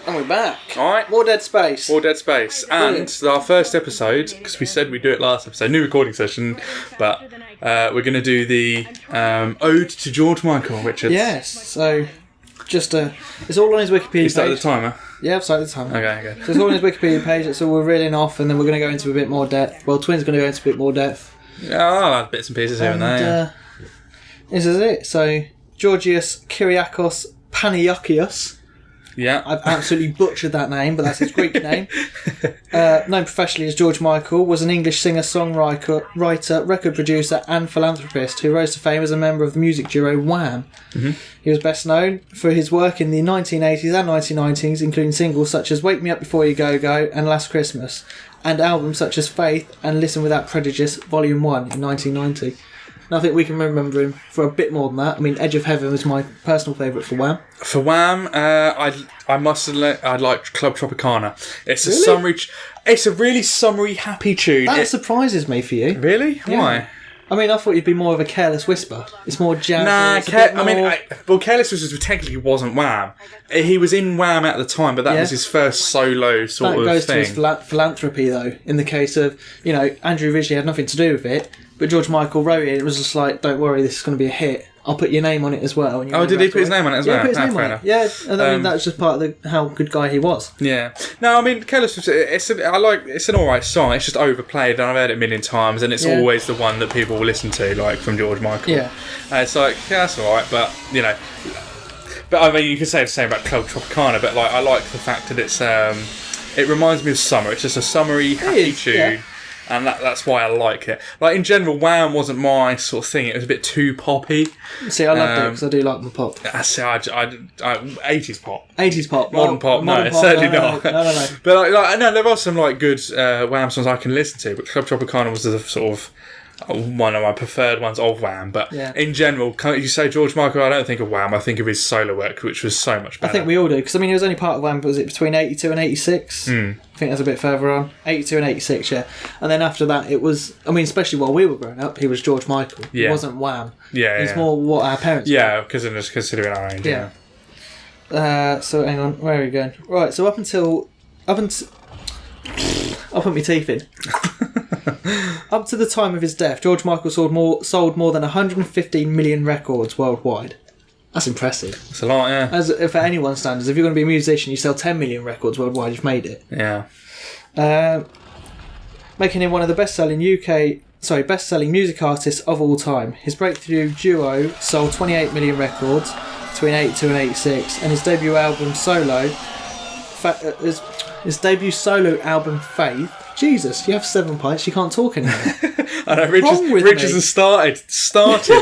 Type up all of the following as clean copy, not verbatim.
And we're back. Alright. More Dead Space. More Dead Space. And our first episode, because we said we'd do it last episode, new recording session, but we're going to do the Ode to George Michael, Richards. Yes, so just it's all on his Wikipedia page. You started the timer? Yeah, I've started the timer. Okay. So it's all on his Wikipedia page, it's all we're reeling off, and then we're going to go into a bit more depth. Well, Twins going to go into a bit more depth. Yeah, I'll add bits and pieces here and there. Yeah. This is it. So, Georgios Kyriakos Panayiokios. Yeah. I've absolutely butchered that name, but that's his Greek name. Known professionally as George Michael, was an English singer-songwriter, record producer and philanthropist who rose to fame as a member of the music duo Wham! Mm-hmm. He was best known for his work in the 1980s and 1990s, including singles such as Wake Me Up Before You Go Go and Last Christmas, and albums such as Faith and Listen Without Prejudice Volume 1 in 1990. And I think we can remember him for a bit more than that. I mean, Edge of Heaven was my personal favourite for Wham! For Wham, I must admit, I liked Club Tropicana. It's a really? summery. It's a really summery, happy tune. That surprises me for you. Really? Yeah. Why? I mean, I thought you'd be more of a Careless Whisper. It's more jazzy. Nah, more... Careless Whisper technically wasn't Wham! He was in Wham! At the time, but that was his first solo sort of thing. That goes to his philanthropy, though. In the case of, Andrew Ridgeley had nothing to do with it, but George Michael wrote it. It was just like, don't worry, this is going to be a hit. I'll put your name on it as well. And did he put his name on it as well? Yeah, he put his name on it. Yeah, and I mean, that's just part of how good guy he was. Yeah. No, I mean, Careless Whisper, it's an alright song. It's just overplayed, and I've heard it a million times, and it's always the one that people will listen to, like, from George Michael. Yeah. It's like, yeah, that's alright, but, But, I mean, you could say the same about Club Tropicana, but, like, I like the fact that it's, it reminds me of summer. It's just a summery, happy tune. Yeah. And that's why I like it. Like, in general, Wham! Wasn't my sort of thing. It was a bit too poppy. See, I loved it because I do like my pop. I 80s pop. 80s pop. Modern pop, no, certainly not. No. But, no, there are some, like, good Wham! Songs I can listen to, but Club Tropicana was the sort of one of my preferred ones of Wham! But in general, you say George Michael, I don't think of Wham! I think of his solo work, which was so much better. I think we all do, because, I mean, he was only part of Wham! Was it between 82 and 86? I think that's a bit further on. 82 and 86, yeah. And then after that, it was, I mean, especially while we were growing up, he was George Michael. Yeah. He wasn't Wham! Yeah, He's more what our parents were. Because of just considering our age. Yeah. So, hang on, where are we going? Right, so up until I'll put my teeth in. Up to the time of his death, George Michael sold more than 115 million records worldwide. That's impressive. It's a lot, yeah. As for anyone's standards, if you're going to be a musician, you sell 10 million records worldwide, you've made it. Yeah. Making him one of the best-selling music artists of all time. His breakthrough duo sold 28 million records between 82 and 86, and his debut album album Faith. Jesus, you have 7 pints, you can't talk anymore. I know, Richards has started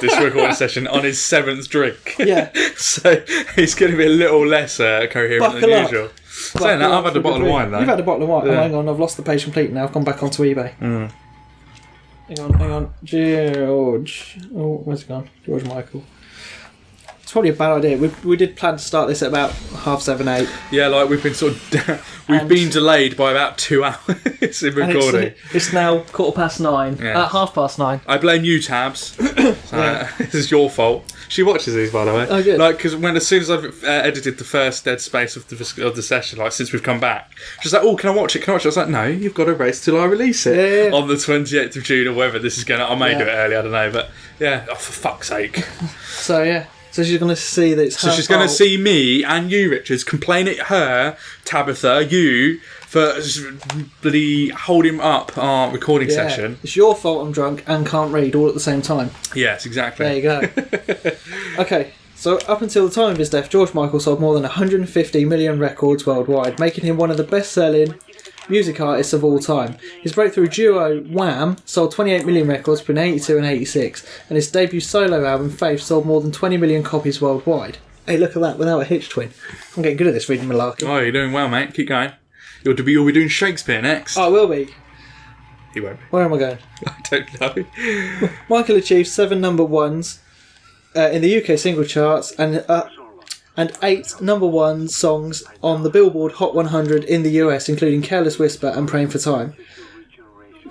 this recording session on his 7th drink. Yeah. So he's going to be a little less coherent than usual. Saying that, I've had a bottle of wine though. You've had a bottle of wine. Yeah. Oh, hang on, I've lost the page completely now. I've gone back onto eBay. Hang on. George. Oh, where's it gone? George Michael. It's probably a bad idea. We did plan to start this at about 7:30, 8. Yeah, like we've been we've been delayed by about 2 hours in recording. It's now 9:15. Yeah. 9:30. I blame you, Tabs. This is your fault. She watches these, by the way. Oh, good. Like, because as soon as I've edited the first Dead Space of the session, like since we've come back, she's like, "Oh, can I watch it? I was like, "No, you've got to race till I release it on the 28th of June or whatever this is going to." I may do it early, I don't know, but for fuck's sake. So yeah. So she's going to see that it's her she's going to see me and you, Richards, complain at her, Tabitha, you, for bloody holding up our recording session. It's your fault I'm drunk and can't read all at the same time. Yes, exactly. There you go. Okay, so up until the time of his death, George Michael sold more than 150 million records worldwide, making him one of the best-selling music artists of all time. His breakthrough duo Wham! Sold 28 million records between 82 and 86, and his debut solo album Faith sold more than 20 million copies worldwide. Hey, look at that, without a hitch twin. I'm getting good at this reading malarkey. Oh, you're doing well, mate. Keep going. You'll be doing Shakespeare next. Oh, I will be. He won't be. Where am I going? I don't know. Michael achieved 7 number ones in the UK single charts and 8 number 1 songs on the Billboard Hot 100 in the US, including Careless Whisper and Praying for Time.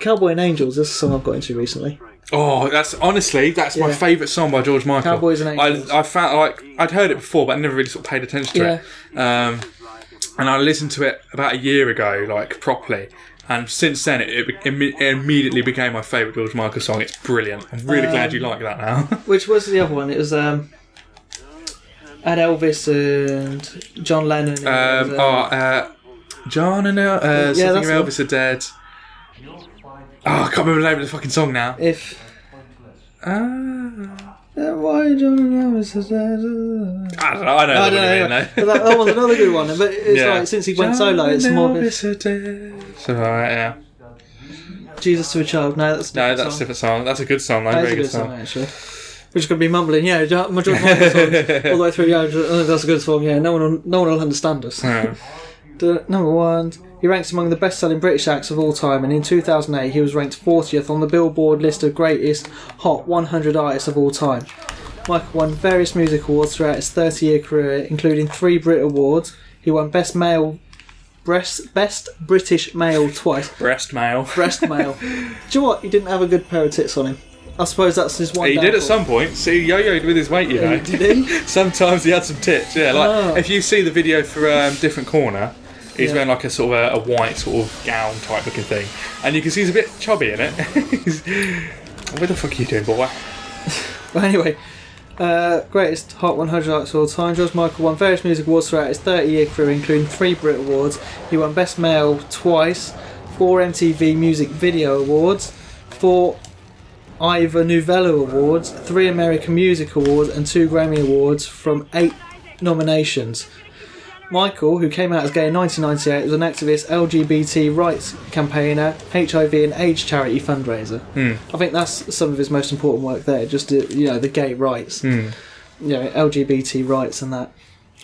Cowboy and Angels is a song I've got into recently. Oh, that's my favourite song by George Michael. Cowboys and Angels. I found I'd heard it before, but I never really sort of paid attention to it. and I listened to it about a year ago, like properly. And since then, it immediately became my favourite George Michael song. It's brilliant. I'm really glad you like that now. Which was the other one? It was had Elvis and John Lennon. John and something of Elvis are dead. Oh, I can't remember the name of the fucking song now. Why John and Elvis are dead? I don't know. But that was another good one. But it's like, since he went solo, it's more of Elvis are dead. So, yeah. Jesus to a Child. No, that's a different song. That's a good song, though. Very good song, actually. We're just going to be mumbling, George Michael songs all the way through. That's a good song. Yeah, no one will understand us. No. Number 1. He ranks among the best-selling British acts of all time, and in 2008 he was ranked 40th on the Billboard list of greatest Hot 100 artists of all time. Michael won various music awards throughout his 30-year career, including 3 Brit Awards. He won Best British Male twice. Breast male. Do you know what? He didn't have a good pair of tits on him. I suppose that's his one. He did at some point. See, yo-yoed with his weight, you know. Did he? Sometimes he had some tits. Yeah, like if you see the video for Different Corner. He's wearing like a sort of a white sort of gown type looking thing, and you can see he's a bit chubby in it. What the fuck are you doing, boy? Well, anyway, greatest Hot 100 artists of all time. George Michael won various music awards throughout his 30-year career, including 3 Brit Awards. He won Best Male twice, 4 MTV Music Video Awards, 4 Ivor Novello Awards, 3 American Music Awards, and 2 Grammy Awards from 8 nominations. Michael, who came out as gay in 1998, was an activist, LGBT rights campaigner, HIV and AIDS charity fundraiser. I think that's some of his most important work there, just the gay rights, LGBT rights and that.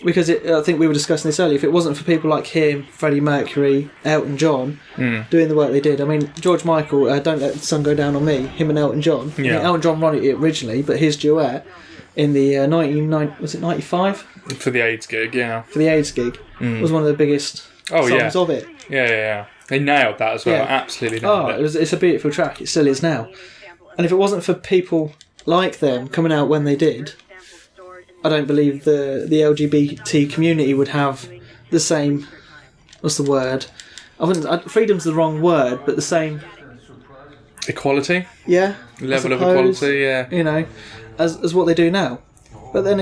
Because I think we were discussing this earlier, if it wasn't for people like him, Freddie Mercury, Elton John, doing the work they did. I mean, George Michael, Don't Let the Sun Go Down on Me, him and Elton John. I mean, Elton John wrote it originally, but his duet in the 95? For the AIDS gig, yeah. For the AIDS gig, was one of the biggest songs of it. Yeah. They nailed that as well. Absolutely nailed it. It's a beautiful track. It still is now. And if it wasn't for people like them coming out when they did, I don't believe the LGBT community would have the same. What's the word? Freedom's the wrong word, but the same equality. Yeah. Level of equality. Yeah. You know, as what they do now. But then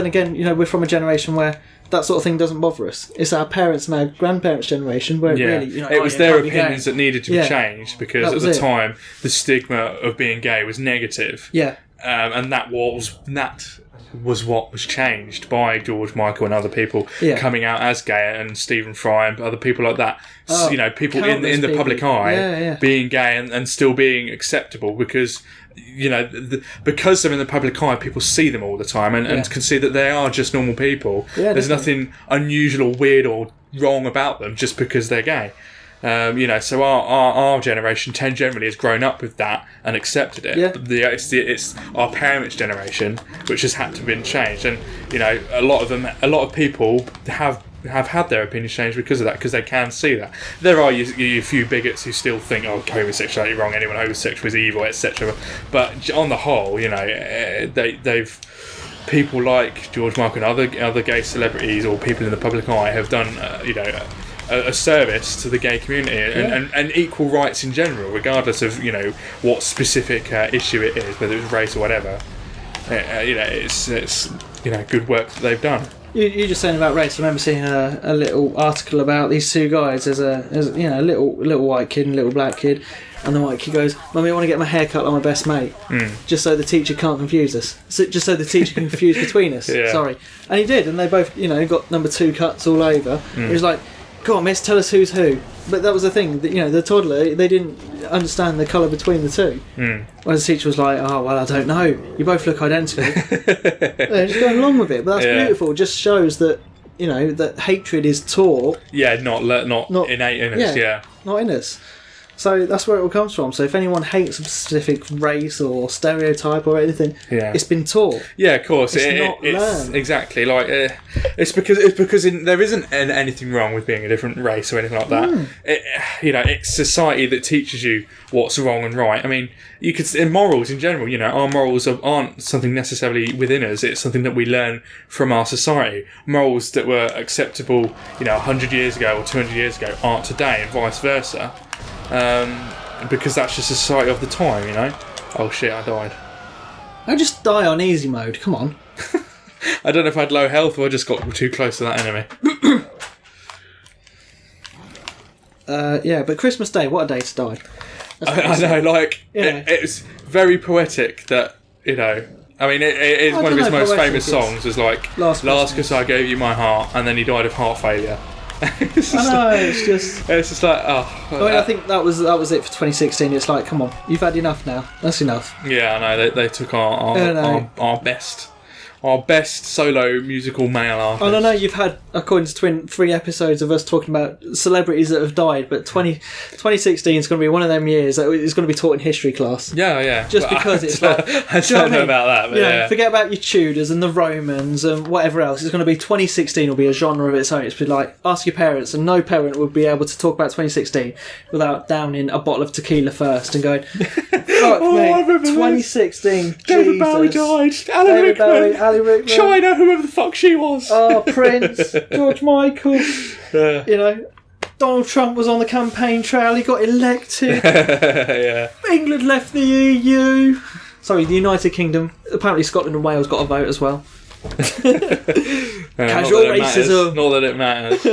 again, we're from a generation where that sort of thing doesn't bother us. It's our parents' and our grandparents' generation where it was their opinions that needed to be changed because at the time the stigma of being gay was negative. Yeah. And that was what was changed by George Michael and other people coming out as gay, and Stephen Fry and other people like that. People in the public eye being gay and still being acceptable because because they're in the public eye, people see them all the time and can see that they are just normal people. There's nothing unusual or weird or wrong about them just because they're gay. So our generation generally has grown up with that and accepted it. Yeah. It's our parents' generation which has had to be changed, and a lot of people have had their opinions changed because of that, because they can see that. There are a few bigots who still think, homosexuality wrong, anyone homosexual is evil, etc. But on the whole, they've people like George Michael and other gay celebrities or people in the public eye have done a service to the gay community and equal rights in general, regardless of what specific issue it is, whether it's race or whatever. It's good work that they've done. You're just saying about race. I remember seeing a little article about these two guys. There's a little white kid and a little black kid, and the white kid goes, "Mummy, I want to get my hair cut like my best mate, just so the teacher can't confuse us. Just so the teacher can confuse between us." Sorry, and he did, and they both got number 2 cuts all over. It was like, "Go on, miss, tell us who's who." But that was the thing. The toddler, they didn't understand the colour between the two. Whereas the teacher was like, "Oh, well, I don't know. You both look identical." They're just going along with it. But that's beautiful. It just shows that, that hatred is taught. Yeah, not innate in us, not in us. So that's where it all comes from. So if anyone hates a specific race or stereotype or anything, it's been taught. Yeah, of course. It's learned. Exactly. Like it's because there isn't anything wrong with being a different race or anything like that. It's society that teaches you what's wrong and right. I mean, you could in morals in general. Our morals aren't something necessarily within us. It's something that we learn from our society. Morals that were acceptable, 100 years ago or 200 years ago aren't today, and vice versa. Because that's just the society of the time. Oh shit! I died. I just die on easy mode. Come on. I don't know if I had low health or I just got too close to that enemy. But Christmas Day, what a day to die. I know, it's very poetic that, I mean, it is one of his most famous songs is like, Last Christmas I gave you my heart, and then he died of heart failure. It's just like, I think that was it for 2016. It's like, come on, you've had enough now. That's enough. Yeah, I know, they took our best solo musical male artist. I don't know, you've had, according to Twin, 3 episodes of us talking about celebrities that have died, but 2016 is going to be one of them years that it's going to be taught in history class. Yeah. Just because it's like... I don't know about that, but forget about your Tudors and the Romans and whatever else. It's going to be 2016 will be a genre of its own. It's be like, ask your parents, and no parent would be able to talk about 2016 without downing a bottle of tequila first and going, fuck me, 2016, David Bowie died, Alan Rickman. China, whoever the fuck she was. Oh, Prince, George Michael. Donald Trump was on the campaign trail. He got elected. England left the EU. Sorry, the United Kingdom. Apparently, Scotland and Wales got a vote as well. Casual racism. Not that it matters.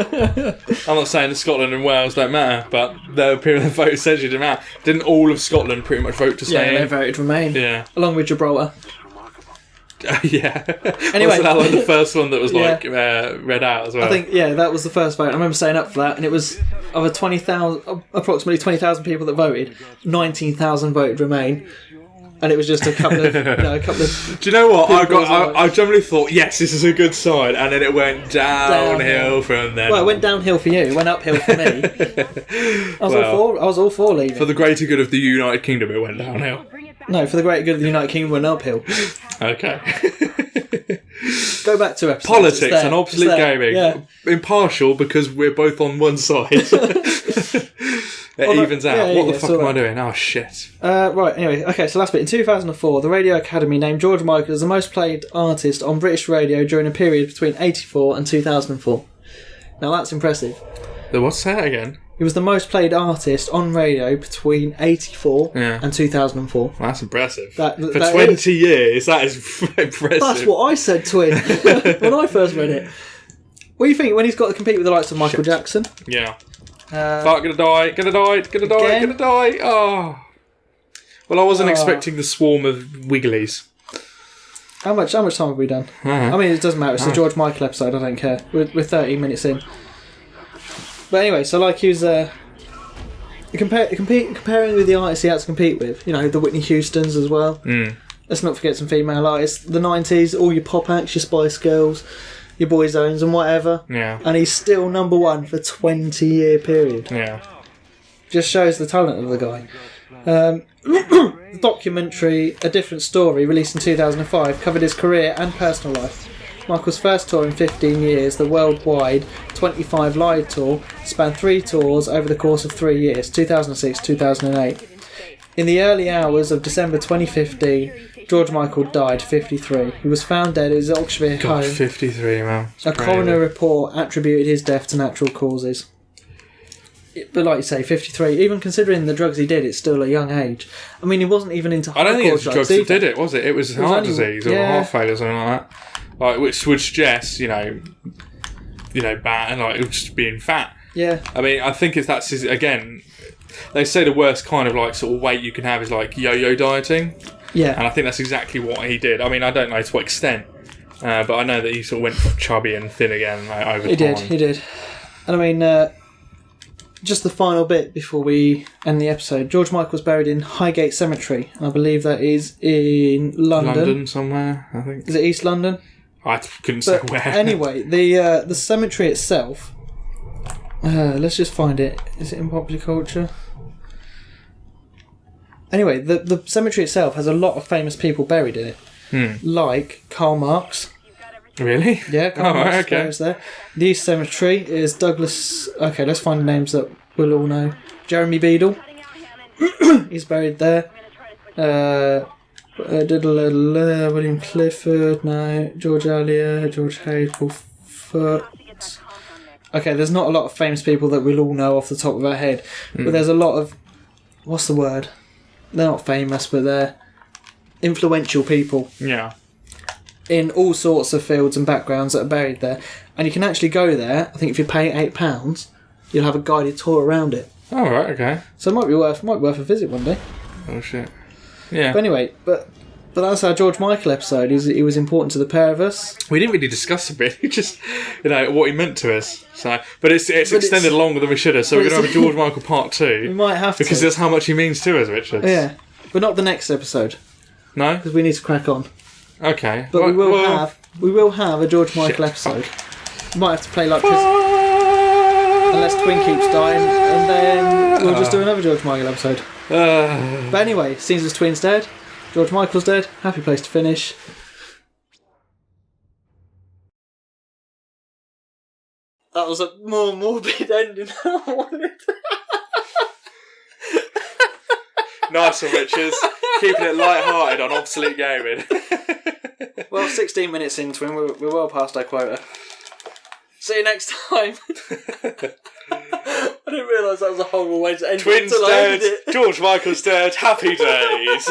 I'm not saying that Scotland and Wales don't matter, but the people that voted said it didn't matter. Didn't all of Scotland pretty much vote to stay in? Yeah, they voted Remain. Yeah. Along with Gibraltar. Yeah. Anyway, wasn't that like the first one that was read out as well? I think that was the first vote. I remember staying up for that, and it was of approximately 20,000 people that voted, 19,000 voted Remain, and it was just a couple of Do you know what? I generally thought yes, this is a good sign, and then it went downhill from then. Well, it went downhill for you. It went uphill for me. I was all for leaving. For the greater good of the United Kingdom, it went downhill. No, for the greater good of the United Kingdom, it went uphill. Okay. Go back to episodes. Politics and obsolete gaming. Yeah. Impartial because we're both on one side. It evens out. What the fuck am I doing? Oh, shit. Right, anyway. Okay, so last bit. In 2004, the Radio Academy named George Michael as the most played artist on British radio during a period between 1984 and 2004. Now, that's impressive. What's that again? He was the most played artist on radio between 1984 and 2004. That's impressive. For 20 years, that is impressive. That's what I said, Twin, when I first read it. What do you think when he's got to compete with the likes of Michael Jackson? Yeah. Fuck, gonna die. Oh. Well, I wasn't expecting the swarm of Wigglies. How much time have we done? I mean, it doesn't matter. It's the George Michael episode. I don't care. We're 13 minutes in. But anyway, so like he was comparing with the artists he had to compete with, the Whitney Houstons as well. Let's not forget some female artists. The 90s, all your pop acts, your Spice Girls, your Boyzones and whatever. Yeah. And he's still number one for a 20-year period. Yeah. Just shows the talent of the guy. The documentary A Different Story, released in 2005, covered his career and personal life. Michael's first tour in 15 years, the worldwide 25 Live Tour, spanned 3 tours over the course of 3 years, 2006-2008. In the early hours of December 2015, George Michael died, 53. He was found dead at his Oxford home. 53, man. A coroner report attributed his death to natural causes. But like you say, 53, even considering the drugs he did, it's still a young age. I mean, he wasn't even into hardcore drugs. I don't think it was drugs that did it, was it? It was heart disease or heart failure or something like that. Like, which would suggest, bad and like just being fat. Yeah. I mean, I think that's again. They say the worst kind of like sort of weight you can have is like yo-yo dieting. Yeah. And I think that's exactly what he did. I mean, I don't know to what extent, but I know that he sort of went chubby and thin again over time. He did. And I mean, just the final bit before we end the episode. George Michael was buried in Highgate Cemetery. I believe that is in London. London somewhere, I think. Is it East London? I couldn't say where. Anyway, the cemetery itself. Let's just find it. Is it in popular culture? Anyway, the cemetery itself has a lot of famous people buried in it. Like Karl Marx. Really? Yeah, Karl Marx is there. The East Cemetery is Douglas... Okay, let's find names that we'll all know. Jeremy Beadle. He's buried there. William Clifford, no. George Elliot, George Hayes, Paul Foot. Okay, there's not a lot of famous people that we'll all know off the top of our head. But there's a lot of... What's the word? They're not famous, but they're influential people. Yeah. In all sorts of fields and backgrounds that are buried there. And you can actually go there. I think if you pay £8, you'll have a guided tour around it. Oh, right, okay. So it might be worth a visit one day. Oh, shit. Yeah. But anyway, but that's our George Michael episode. He was important to the pair of us. We didn't really discuss it, really. Just, what he meant to us. So, but it's extended longer than we should have. So we're going to have a George Michael part 2. We might have to. Because that's how much he means to us, Richard. Yeah. But not the next episode. No? Because we need to crack on. Okay. But we will have a George Michael episode. We might have to play like Chris... Unless Twin keeps dying, and then we'll just do another George Michael episode. But anyway, seems as Twin's dead, George Michael's dead, happy place to finish. That was a more morbid ending than I wanted. Nice one, Richard. Keeping it light-hearted on Obsolete Gaming. Well, 16 minutes in, Twin, we're well past our quota. See you next time. I didn't realise that was a horrible way to end. Twins dead, George Michael's dead, happy days.